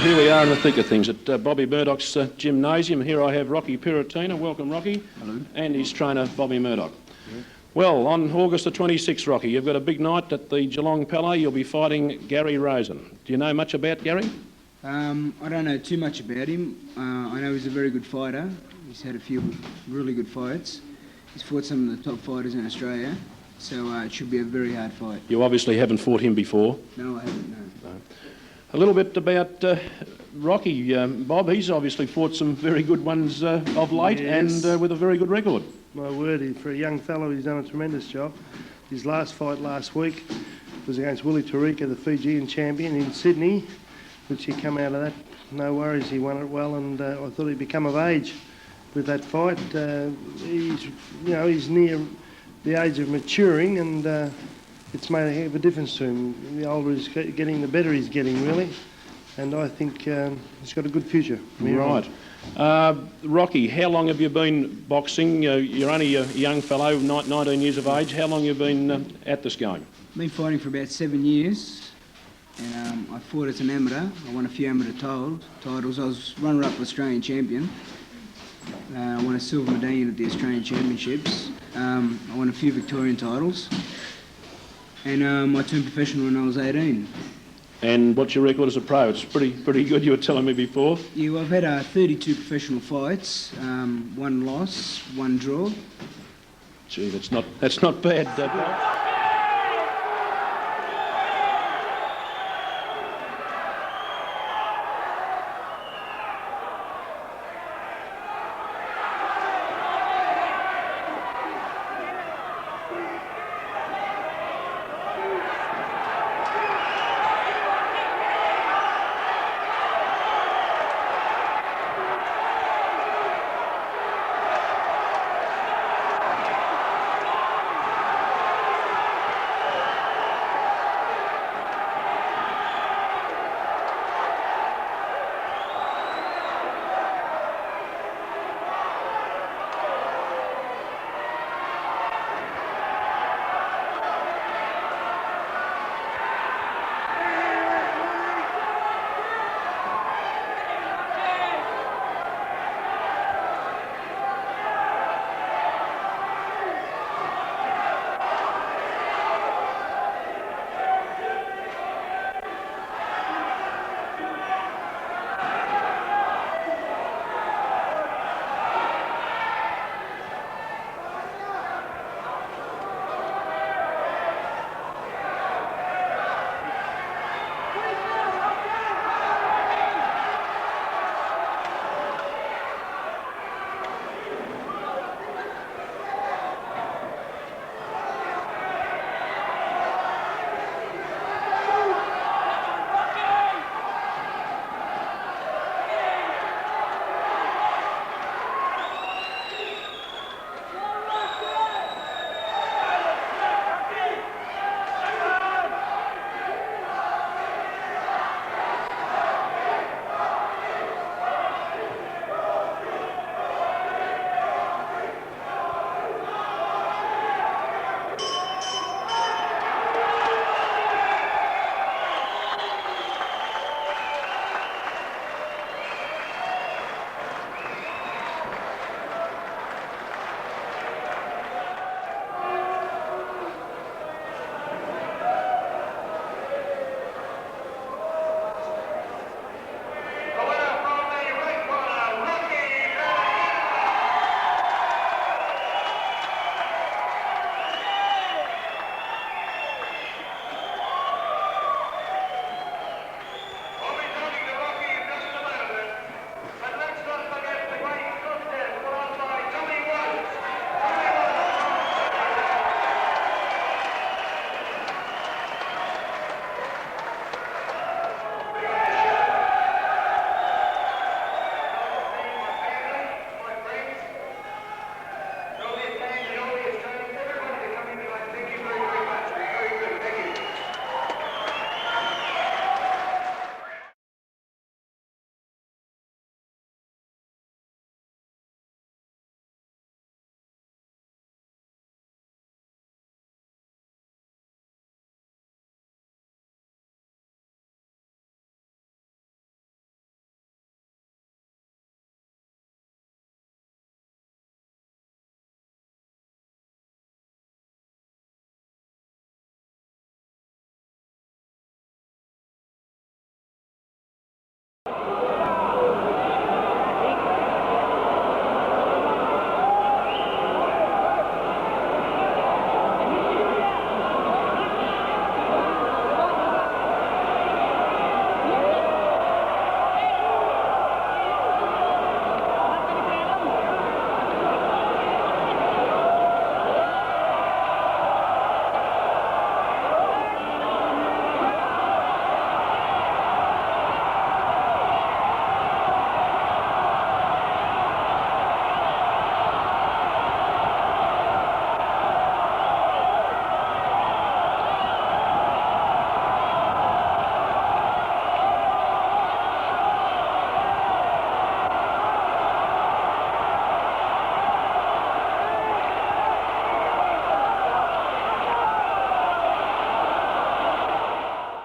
Here we are in the thick of things at Bobby Murdoch's gymnasium. Here I have Rocky Pirrottina. Welcome, Rocky. Hello. And his trainer, Bobby Murdoch. Yeah. Well, on August the 26th, Rocky, you've got a big night at the Geelong Palais. You'll be fighting Gary Rosen. Do you know much about Gary? I don't know too much about him. I know he's a very good fighter. He's had a few really good fights. He's fought some of the top fighters in Australia, so it should be a very hard fight. You obviously haven't fought him before. No, I haven't, no. A little bit about Rocky, Bob. He's obviously fought some very good ones of late, yes. And with a very good record. My word, for a young fellow, he's done a tremendous job. His last fight last week was against Willie Tarika, the Fijian champion in Sydney, which he come out of that. No worries, he won it well, and I thought he'd become of age with that fight. He's near the age of maturing, and it's made a heck of a difference to him. The older he's getting, the better he's getting, really. And I think he's got a good future. Right. Rocky, how long have you been boxing? You're only a young fellow, 19 years of age. How long have you been at this game? I've been fighting for about 7 years. And I fought as an amateur. I won a few amateur titles. I was runner-up Australian champion. I won a silver medallion at the Australian Championships. I won a few Victorian titles. And I turned professional when I was 18. And what's your record as a pro? It's pretty good, you were telling me before. Yeah, well, I've had 32 professional fights, 1 loss, 1 draw. Gee, that's not bad, Bob.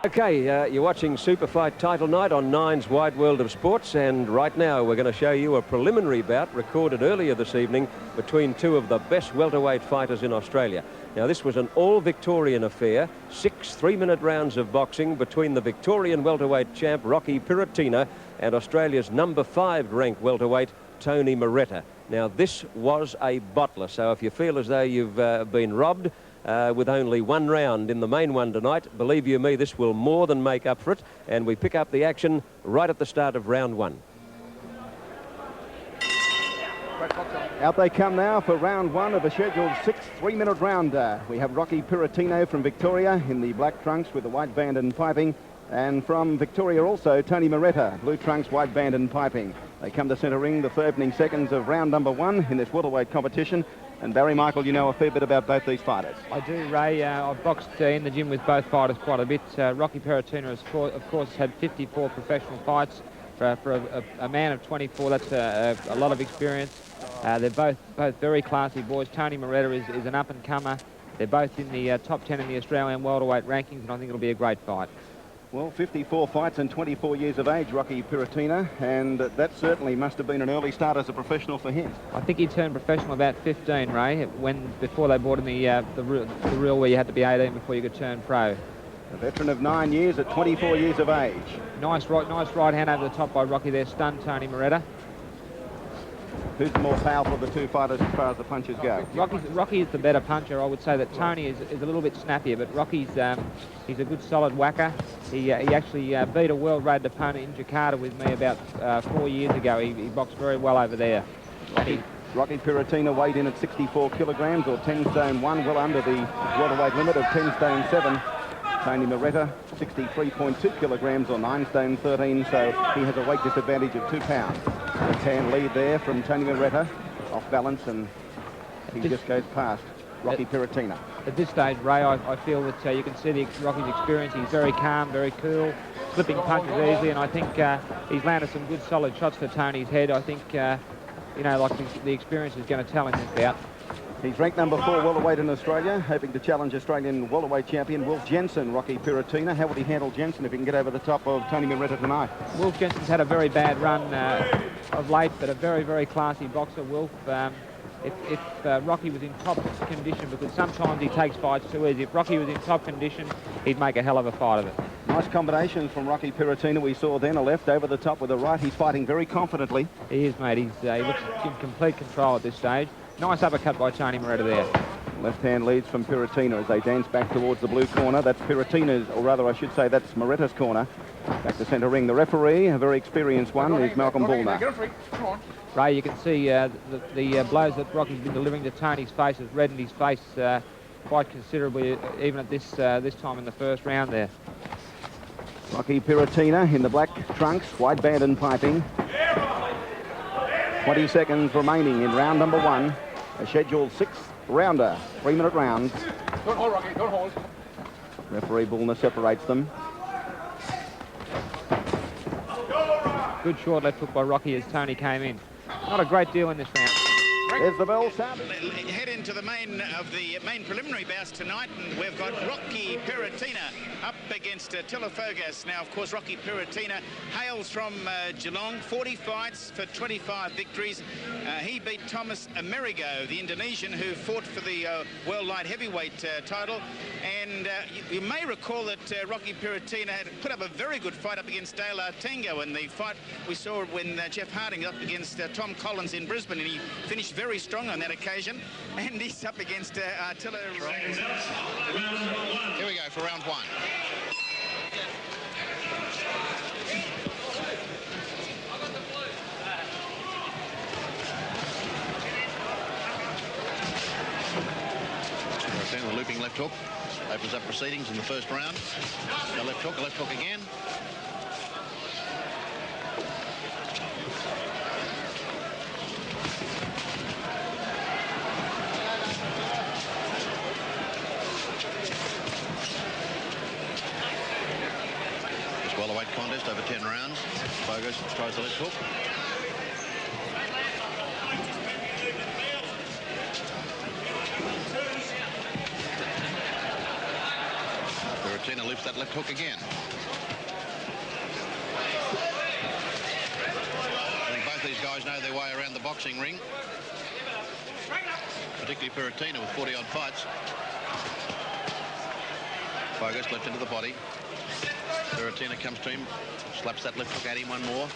Okay, you're watching Super Fight Title Night on Nine's Wide World of Sports, and right now we're going to show you a preliminary bout recorded earlier this evening between two of the best welterweight fighters in Australia. Now, this was an all-Victorian affair, 6 3-minute rounds of boxing between the Victorian welterweight champ Rocky Pirrottina and Australia's number 5 ranked welterweight Tony Moretta. Now, this was a bottler, so if you feel as though you've been robbed, with only one round in the main one tonight, believe you me, this will more than make up for it, and we pick up the action right at the start of round 1. Out they come now for round 1 of a scheduled 6 3-minute rounder. We have Rocky Pirrottina from Victoria in the black trunks with the white band and piping, and from Victoria also Tony Moretta, blue trunks, white band and piping. They come to centre ring the opening seconds of round number 1 in this welterweight competition. And Barry Michael, you know a fair bit about both these fighters. I do, Ray. I've boxed in the gym with both fighters quite a bit. Rocky Pirrottina, of course, had 54 professional fights. For a man of 24, that's a lot of experience. They're both very classy boys. Tony Moretta is an up-and-comer. They're both in the top 10 in the Australian welterweight rankings, and I think it'll be a great fight. Well, 54 fights and 24 years of age, Rocky Pirrottina, and that certainly must have been an early start as a professional for him. I think he turned professional about 15, Ray, before they brought in the rule where you had to be 18 before you could turn pro. A veteran of 9 years at 24 years of age. Nice right hand over the top by Rocky there, stunned Tony Moretta. Who's the more powerful of the two fighters as far as the punches go? Rocky is the better puncher. I would say that Tony is a little bit snappier, but Rocky's he's a good solid whacker. He actually beat a world-rated opponent in Jakarta with me about 4 years ago. He boxed very well over there. Rocky Pirrottina weighed in at 64 kilograms or 10 stone 1, well under the welterweight limit of 10 stone 7. Tony Moretta, 63.2 kilograms or 9 stone 13, so he has a weight disadvantage of 2 pounds. Left-hand lead there from Tony Moretta, off balance, and he just goes past Rocky Pirrottina. At this stage, Ray, I feel that you can see Rocky's experience. He's very calm, very cool, slipping punches easily, and I think he's landed some good solid shots for Tony's head. I think, like the experience is going to tell in this bout. He's ranked number 4 welterweight in Australia, hoping to challenge Australian welterweight champion Wolf Jensen, Rocky Pirrottina. How would he handle Jensen if he can get over the top of Tony Moretta tonight? Wolf Jensen's had a very bad run of late, but a very, very classy boxer, Wolf. If Rocky was in top condition, because sometimes he takes fights too easy, if Rocky was in top condition, he'd make a hell of a fight of it. Nice combinations from Rocky Pirrottina. We saw then a left over the top with a right. He's fighting very confidently. He is, mate. He looks in complete control at this stage. Nice uppercut by Tony Moretta there. Left hand leads from Pirrottina as they dance back towards the blue corner. That's Pirottina's, or rather I should say that's Moretta's corner. Back to centre ring. The referee, a very experienced one, is Malcolm Bullner. Ray, you can see the blows that Rocky's been delivering to Tony's face has reddened his face quite considerably, even at this time in the first round there. Rocky Pirrottina in the black trunks, white band and piping. 20 seconds remaining in round number 1. A scheduled 6th rounder, 3-minute rounds. Don't hold, Rocky, don't hold. Referee Bullner separates them. Good short left hook by Rocky as Tony came in. Not a great deal in this round. There's the bell sound. Head into the main preliminary bouts tonight, and we've got Rocky Pirrottina up against Tilafogas. Now, of course, Rocky Pirrottina hails from Geelong, 40 fights for 25 victories. He beat Thomas Amerigo, the Indonesian, who fought for the World Light Heavyweight title. And you may recall that Rocky Pirrottina had put up a very good fight up against Dale Artengo in the fight we saw when Jeff Harding up against Tom Collins in Brisbane, and he finished very strong on that occasion, and he's up against Attila. Here we go for round 1. The looping left hook opens up proceedings in the first round. A left hook again. Welterweight contest over 10 rounds. Bogus tries the left hook. Pirrottina Pirrottina lifts that left hook again. I think both these guys know their way around the boxing ring. Particularly Pirrottina with 40-odd fights. Bogus left into the body. Pirrottina comes to him, slaps that left hook at him one more.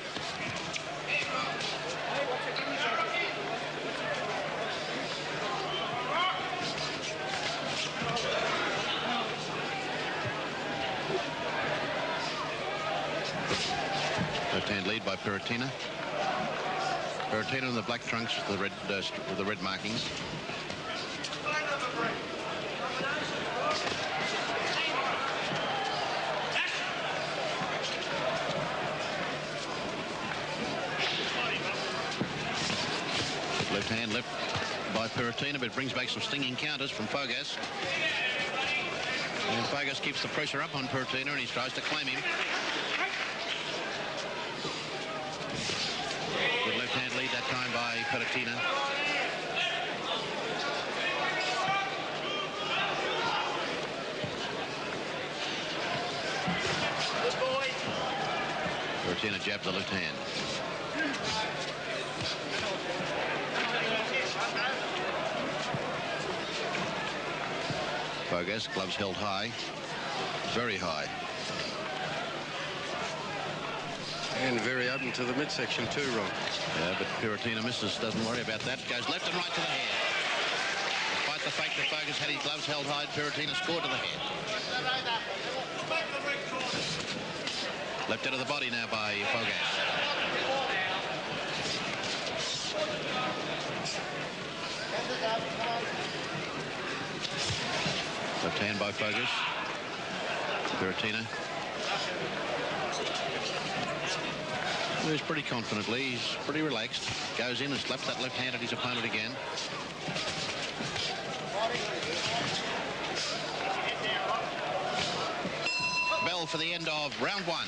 Left hand lead by Pirrottina. Pirrottina in the black trunks with the red markings. Left hand left by Pirrottina, but brings back some stinging counters from Fogas. And Fogas keeps the pressure up on Pirrottina and he tries to claim him. Good left hand lead that time by Pirrottina. Pirrottina jabs the left hand. Fogas, gloves held high, very high. And very open to the midsection too, Ron. Yeah, but Pirrottina misses, doesn't worry about that. Goes left and right to the head. Despite the fact that Fogas had his gloves held high, Pirrottina scored to the head. Left out of the body now by Fogas. Left hand by Fogas. Pirrottina. Moves pretty confidently. He's pretty relaxed. Goes in and slaps that left hand at his opponent again. Bell for the end of round one.